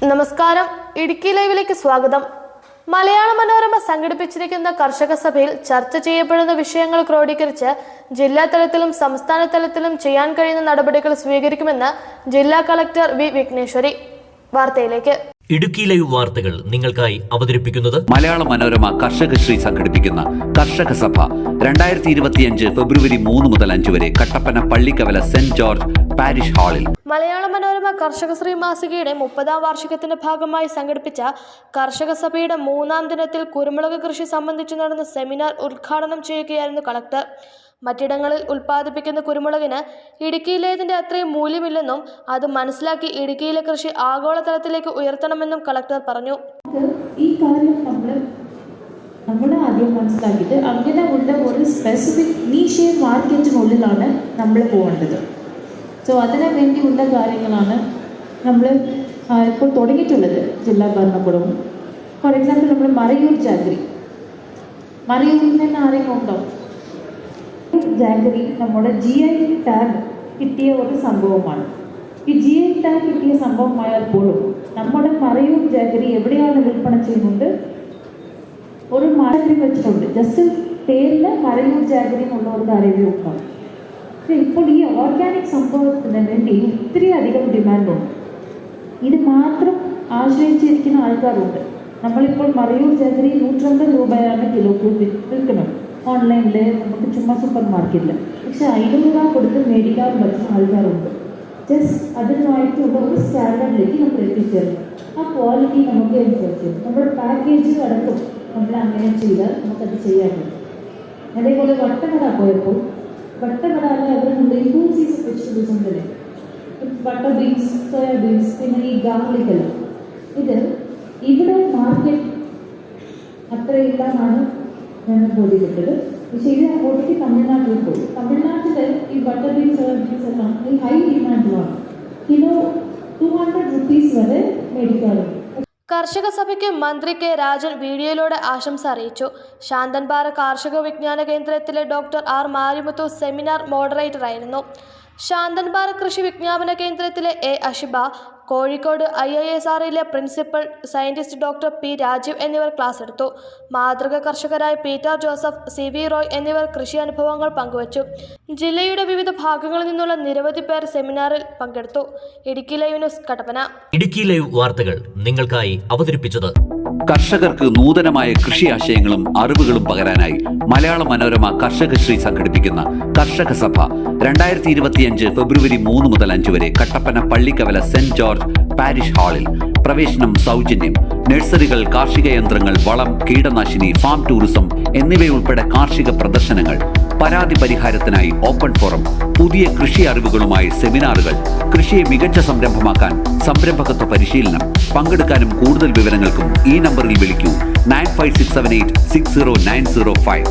നമസ്കാരം, ഇടുക്കി ലൈവിലേക്ക് സ്വാഗതം. മലയാള മനോരമ സംഘടിപ്പിച്ചിരിക്കുന്ന കർഷക സഭയിൽ ചർച്ച ചെയ്യപ്പെടുന്ന വിഷയങ്ങൾ ക്രോഡീകരിച്ച് ജില്ലാ തലത്തിലും സംസ്ഥാന തലത്തിലും ചെയ്യാൻ കഴിയുന്ന നടപടികൾ സ്വീകരിക്കുമെന്ന് ജില്ലാ കളക്ടർ വി വിഘ്നേശ്വരി. വാർത്തയിലേക്ക്. ഇടുക്കി ലൈവ് വാർത്തകൾ നിങ്ങൾക്കായി അവതരിപ്പിക്കുന്നത് മലയാള മനോരമ കർഷകശ്രീ സംഘടിപ്പിക്കുന്ന കർഷക സഭ 2025 ഫെബ്രുവരി 3 മുതൽ 5 വരെ Kattappana Pallikkavala saint George parish ഹാളിൽ. മലയാള മനോരമ കർഷകശ്രീ മാസികയുടെ 30ാം വാർഷികത്തിന്റെ ഭാഗമായി സംഘടിപ്പിച്ച കർഷക സഭയുടെ 3ാം ദിനത്തിൽ കുരുമുളക് കൃഷി സംബന്ധിച്ച് നടന്ന സെമിനാർ ഉദ്ഘാടനം ചെയ്യുകയായിരുന്നു കളക്ടർ. മറ്റിടങ്ങളിൽ ഉൽപ്പാദിപ്പിക്കുന്ന കുരുമുളകിന് ഇടുക്കിയിലേതിന്റെ അത്രയും മൂല്യമില്ലെന്നും അത് മനസ്സിലാക്കി ഇടുക്കിയിലെ കൃഷി ആഗോളതലത്തിലേക്ക് ഉയർത്തണമെന്നും കളക്ടർ പറഞ്ഞു. ഈ കാര്യം നമ്മൾ ആദ്യം മനസ്സിലാക്കിയിട്ട് അങ്ങനെ ഉള്ള ഒരു സ്പെസിഫിക് നീഷ് മാർക്കറ്റിനുള്ളിലാണ് നമ്മൾ പോകേണ്ടത്. സോ അതിനു വേണ്ടിയുള്ള കാര്യങ്ങളാണ് നമ്മൾ ഇപ്പോൾ തുടങ്ങിയിട്ടുള്ളത് ജില്ലാ ഭരണകൂടവും. ഫോർ എക്സാമ്പിൾ നമ്മൾ മറയൂർ ജാഗരി, മറയൂരിൽ നിന്ന് ആരെങ്കിലും ഉണ്ടോ? ജാഗരി നമ്മുടെ GI ടാഗ് കിട്ടിയ ഒരു സംഭവമാണ്. ഈ GI ടാഗ് കിട്ടിയ സംഭവമായാൽ പോലും നമ്മുടെ മറയൂർ ജാഗരി എവിടെയാണ് വിൽപ്പന ചെയ്യുന്നത്? ഒരു മാർക്കറ്റിൽ വെച്ചിട്ടുണ്ട്. ജസ്റ്റ് പേരിൽ മറയൂർ ജാഗരി എന്നുള്ള ഒരു കാര്യം ഉണ്ടാവും. ഇപ്പോൾ ഈ ഓർഗാനിക് സംഭവത്തിന് വേണ്ടി ഒത്തിരി അധികം ഡിമാൻഡുണ്ട്. ഇത് മാത്രം ആശ്രയിച്ചിരിക്കുന്ന ആൾക്കാരുണ്ട്. നമ്മളിപ്പോൾ മറയൂർ ജാഗരി 150 രൂപയാണ് കിലോക്ക് വിൽക്കുന്നത് ഓൺലൈനിൽ, നമുക്ക് ചുമ്മാ സൂപ്പർ മാർക്കറ്റിൽ. പക്ഷെ 500 രൂപ കൊടുത്ത് മേടിക്കാൻ പറ്റുന്ന ആൾക്കാരുണ്ട്. ജസ്റ്റ് അതിനായിട്ടുള്ള ഒരു സ്റ്റാൻഡേർഡിലേക്ക് നമ്മൾ എത്തിച്ചേരും. ആ ക്വാളിറ്റി നമുക്ക് അനുസരിച്ച് നമ്മുടെ പാക്കേജ് അടക്കം നമ്മൾ അങ്ങനെ ചെയ്താൽ നമുക്കത് ചെയ്യാൻ പറ്റും. അതേപോലെ വട്ടക്കട പോയപ്പോൾ വട്ടക്കടയിൽ അവർ നമ്മുടെ ഇൻക്ലൂസീവ് വെജിറ്റബിൾസ് ഉണ്ടല്ലേ, ബട്ടർ ബീൻസ്, സോയാ ബീൻസ്, പിന്നെ ഈ ഗാർലിക്കെല്ലാം, ഇത് ഇവിടെ മാർക്കറ്റ് അത്രയില്ല എന്നാണ് ഞാൻ ബോധ്യപ്പെട്ടത്. പക്ഷേ ഇത് അങ്ങോട്ടേക്ക് തമിഴ്നാട്ടിൽ പോയി. തമിഴ്നാട്ടിൽ ഈ ബട്ടർ ബീൻസ്, സോയാ ബീൻസ് എല്ലാം ഈ ഹൈ ഡിമാൻഡിലാണ്. കിലോ 200 rupees വരെ മേടിക്കാറുണ്ട്. കർഷക സഭയ്ക്ക് മന്ത്രി കെ രാജൻ വീഡിയോയിലൂടെ ആശംസ അറിയിച്ചു. ശാന്തൻപാറ കാർഷിക വിജ്ഞാന കേന്ദ്രത്തിലെ ഡോക്ടർ ആർ മാരിമുത്തു സെമിനാർ മോഡറേറ്ററായിരുന്നു. ശാന്തൻപാറ കൃഷി വിജ്ഞാപന കേന്ദ്രത്തിലെ എ അഷിബ, കോഴിക്കോട് IISRലെ principal scientist doctor P Rajeev എന്നിവർ ക്ലാസ് എടുത്തു. മാതൃക കർഷകരായ പീറ്റർ ജോസഫ്, CV റോയ് എന്നിവർ കൃഷി അനുഭവങ്ങൾ പങ്കുവച്ചു. ജില്ലയുടെ വിവിധ ഭാഗങ്ങളിൽ നിന്നുള്ള നിരവധി പേർ സെമിനാറിൽ പങ്കെടുത്തു. Idukki live news, Kattappana. Idukki live വാർത്തകൾ നിങ്ങൾക്കായി അവതരിപ്പിച്ചത് കർഷകർക്ക് നൂതനമായ കൃഷി ആശയങ്ങളും അറിവുകളും പകരാനായി മലയാള മനോരമ കർഷകശ്രീ സംഘടിപ്പിക്കുന്ന കർഷക സഭ 2025 ഫെബ്രുവരി 3 മുതൽ 5 വരെ Kattappana Pallikkavala saint George parish ഹാളിൽ. പ്രവേശനം സൗജന്യം. നഴ്സറികൾ, കാർഷിക യന്ത്രങ്ങൾ, വളം, കീടനാശിനി, ഫാം ടൂറിസം എന്നിവയുൾപ്പെടെ കാർഷിക പ്രദർശനങ്ങൾ, പരാതി പരിഹാരത്തിനായി ഓപ്പൺ ഫോറം, പുതിയ കൃഷി അറിവുകളുമായി സെമിനാറുകൾ, കൃഷിയെ മികച്ച സംരംഭമാക്കാൻ സംരംഭകത്വ പരിശീലനം. പങ്കെടുക്കാനും കൂടുതൽ വിവരങ്ങൾക്കും ഈ നമ്പറിൽ വിളിക്കൂ 9567860905.